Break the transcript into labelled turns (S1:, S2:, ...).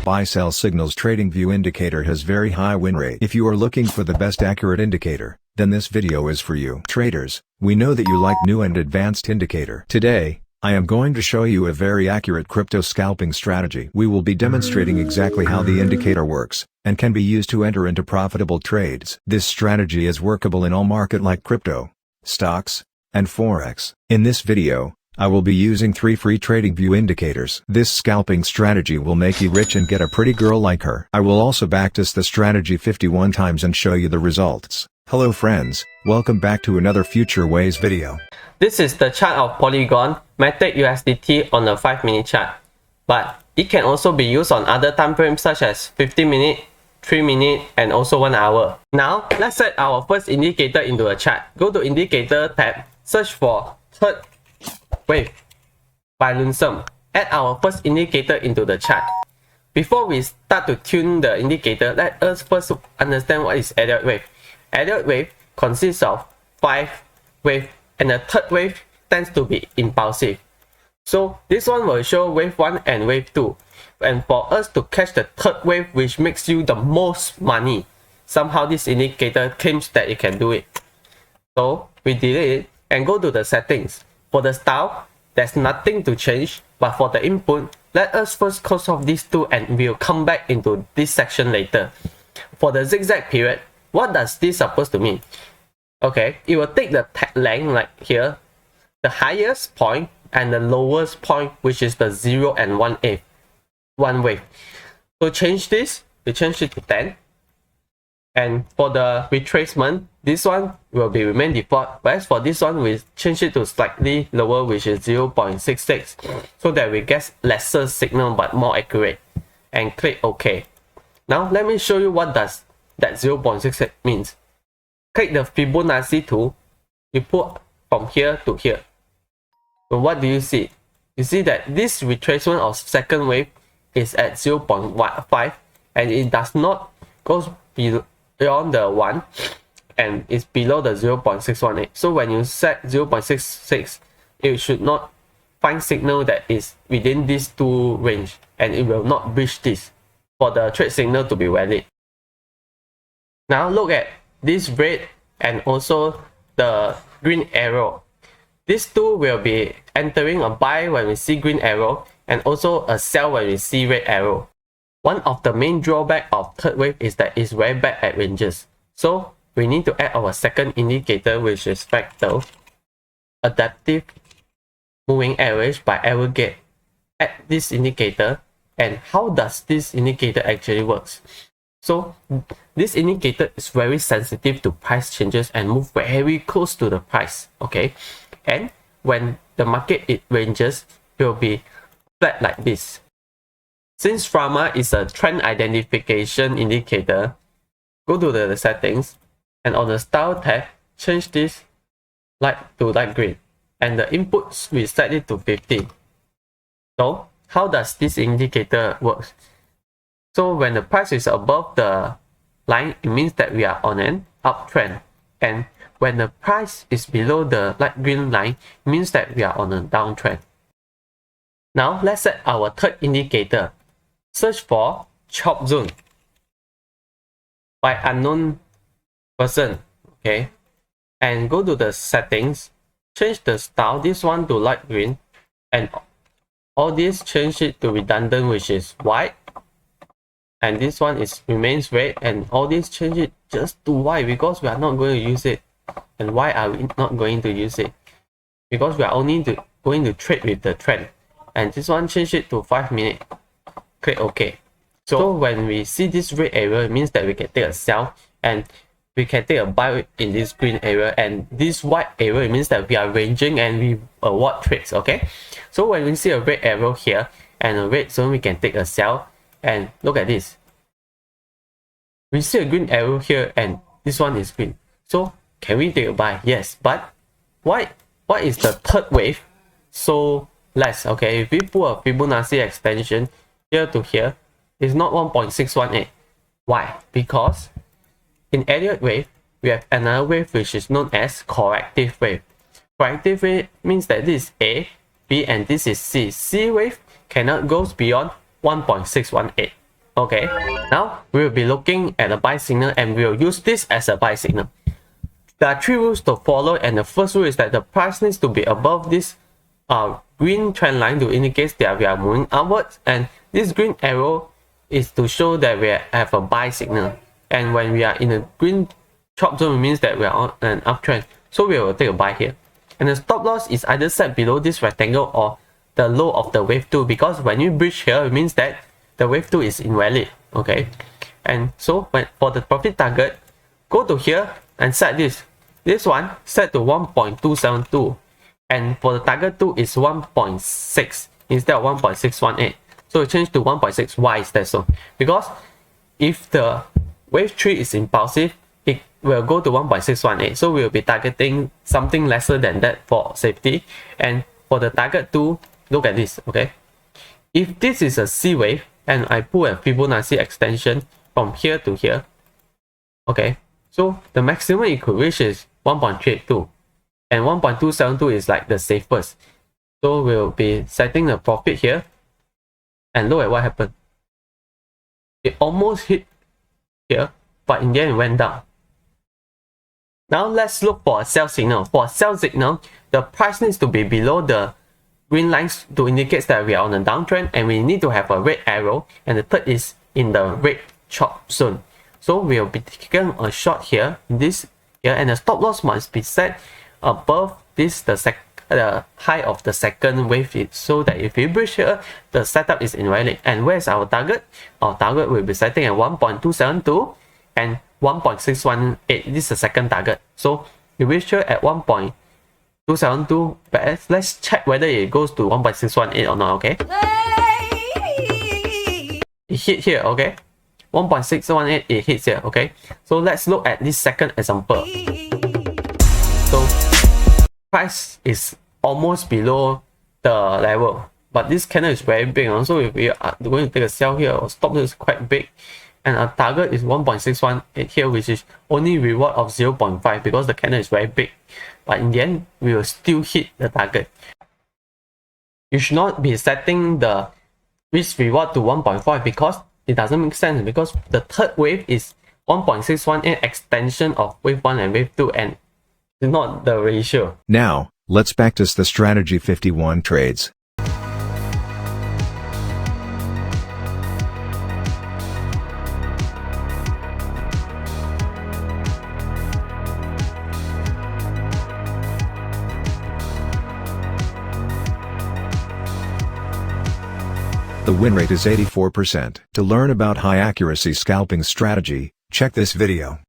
S1: buy-sell signals TradingView indicator has very high win rate. If you are looking for the best accurate indicator, then this video is for you. Traders, we know that you like new and advanced indicator. Today, I am going to show you a very accurate crypto scalping strategy. We will be demonstrating exactly how the indicator works, and can be used to enter into profitable trades. This strategy is workable in all market like crypto, stocks, and forex. In this video, I will be using 3 free TradingView indicators. This scalping strategy will make you rich and get a pretty girl like her. I will also backtest the strategy 51 times and show you the results. Hello friends, welcome back to another Future Ways video.
S2: This is the chart of Polygon Matic USDT on a 5-minute chart, but it can also be used on other time frames such as 15-minute, 3-minute, and also 1 hour. Now, let's set our first indicator into a chart. Go to Indicator tab, search for third wave by Lunsum. Add our first indicator into the chart. Before we start to tune the indicator, let us first understand what is added wave. Added wave consists of 5 waves, and the third wave tends to be impulsive. So this one will show wave 1 and wave 2. And for us to catch the third wave, which makes you the most money, somehow this indicator claims that it can do it. So we delete it and go to the settings. For the style, there's nothing to change, but for the input, let us first close off these two and we'll come back into this section later. For the zigzag period, what does this supposed to mean? Okay, it will take the length like here, the highest point and the lowest point, which is the 0 and 1/8, 1 wave. To change this, we change it to 10. And for the retracement, this one will be remain default, whereas for this one we change it to slightly lower, which is 0.66, so that we get lesser signal but more accurate, and click OK. Now let me show you what does that 0.66 means. Click the Fibonacci tool, you put from here to here. So what do you see? You see that this retracement of second wave is at 0.5 and it does not go beyond the 1 and it's below the 0.618. So when you set 0.66, it should not find signal that is within these two range, and it will not breach this for the trade signal to be valid. Now look at this red and also the green arrow. These two will be entering a buy when we see green arrow and also a sell when we see red arrow. One of the main drawbacks of third wave is that it's very bad at ranges. So we need to add our second indicator, which is Fractal Adaptive Moving Average by aggregate. Add this indicator, and how does this indicator actually works? So this indicator is very sensitive to price changes and move very close to the price. Okay, and when the market it ranges, it will be flat like this. Since FRAMA is a trend identification indicator, go to the settings and on the style tab, change this light to light green, and the inputs we set it to 50. So how does this indicator work? So when the price is above the line, it means that we are on an uptrend, and when the price is below the light green line, it means that we are on a downtrend. Now let's set our third indicator. Search for Chop Zone by unknown person, okay, and go to the settings, change the style, this one to light green, and all this change it to redundant, which is white, and this one is remains red, and all this change it just to white because we are not going to use it. And why are we not going to use it? Because we are only going to trade with the trend. And this one change it to 5 minutes. Click OK. So when we see this red area, it means that we can take a sell and we can take a buy in this green area, and this white area, it means that we are ranging and we award trades. Okay, so when we see a red arrow here and a red zone, we can take a sell. And look at this, we see a green arrow here and this one is green. So can we take a buy? Yes, but why is the third wave so less? Okay, if we put a Fibonacci extension here to here, it's not 1.618. Why? Because in added wave, we have another wave which is known as corrective wave. Corrective wave means that this is A, B, and this is C. C wave cannot go beyond 1.618. Okay, now we will be looking at a buy signal and we will use this as a buy signal. There are 3 rules to follow, and the first rule is that the price needs to be above this green trend line to indicate that we are moving upwards, and this green arrow is to show that we have a buy signal. And when we are in a green chop zone, it means that we are on an uptrend, so we will take a buy here. And the stop loss is either set below this rectangle or the low of the wave 2, because when you breach here, it means that the wave 2 is invalid. Okay, and so for the profit target, go to here and set this one set to 1.272, and for the target 2 is 1.6 instead of 1.618. So we change to 1.6. Why is that so? Because if the wave 3 is impulsive, it will go to 1.618. So we will be targeting something lesser than that for safety. And for the target 2, look at this. Okay, if this is a C wave and I pull a Fibonacci extension from here to here, okay, so the maximum it could reach is 1.32, and 1.272 is like the safest. So we'll be setting the profit here, and look at what happened. It almost hit here, but in the end it went down. Now let's look for a sell signal. For a sell signal, the price needs to be below the green lines to indicate that we are on a downtrend, and we need to have a red arrow, and the third is in the red chop zone. So we'll be taking a short here in this here, and the stop loss must be set above this the high of the second wave, so that if we breach here, the setup is invalid. And where's our target? Our target will be setting at 1.272 and 1.618. This is the second target. So we reach here at 1.272, but let's check whether it goes to 1.618 or not. Okay, it hit here. Okay, 1.618, it hits here. Okay, so let's look at this second example. So price is almost below the level, but this candle is very big. So if we are going to take a sell here, our stop loss is quite big, and our target is 1.618 here, which is only reward of 0.5 because the candle is very big. But in the end, we will still hit the target. You should not be setting the risk reward to 1.5 because it doesn't make sense, because the third wave is 1.618 extension of wave 1 and wave 2, and it's not the ratio.
S1: Now, let's practice the strategy 51 trades. The win rate is 84%. To learn about high accuracy scalping strategy, check this video.